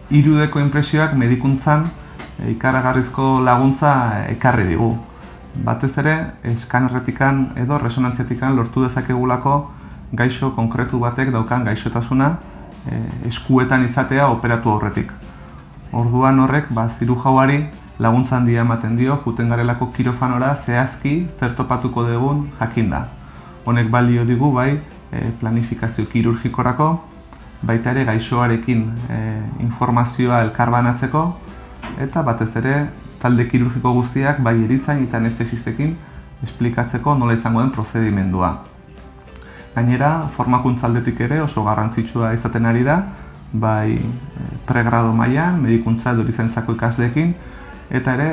irudeko inpresioak medikuntzan ikaragarrizko laguntza ekarri digu. Batez ere, eskanerretikan edo resonantziatikan lortu dezakegulako gaixo konkretu batek daukan gaixotasuna eskuetan izatea operatu aurretik. Orduan horrek, zirujauari laguntza handia ematen dio, juten garelako kirofanora zehazki zer topatuko dugun jakinda. Honek balio digu planifikazio kirurgikorako, baita ere gaixoarekin informazioa elkarbanatzeko, eta batez ere talde kirurgiko guztiak bai erizain eta anestesistekin esplikatzeko nola izango den prozedimendua. Gainera, formakuntza aldetik ere oso garrantzitsua izaten ari da, bai pregrado mailan, medikuntza edo lizentzako ikasleekin, eta ere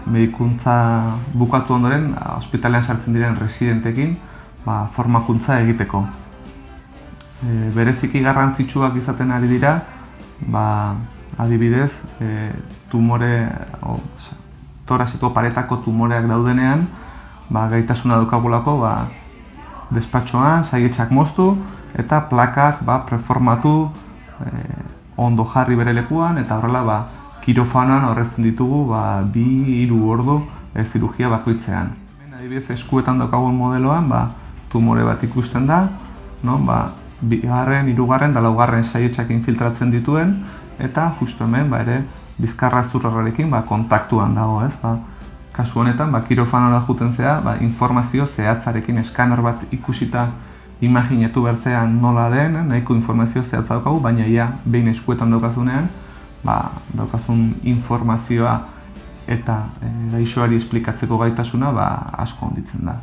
medikuntza bukatu ondoren ospitalean sartzen diren residentekin formakuntza egiteko. Bereziki garrantzitsuak izaten ari dira, adibidez, toraziko paretako tumoreak daudenean, gaitasuna daukagulako despatxoan saihetsak moztu eta plakak preformatu ondo jarri bere lekuan, eta horrela kirofanoan aurrezten ditugu 2-3 ordu zirurgia bakoitzean. Adibidez, eskuetan daukagun modeloan tumore bat ikusten da, bigarren, hirugarren eta laugarren saihetsak infiltratzen dituen, eta justu hemen ere bizkarra zurrarrarekin kontaktuan dago, ez? Kasu honetan, kirofanora juten zea, informazio zehatzarekin eskaner bat ikusita imaginetu bertzean nola den, nahiko informazio zehatza daukagu, baina ia behin eskuetan daukazunean, daukazun informazioa eta gaixoari esplikatzeko gaitasuna asko handitzen da.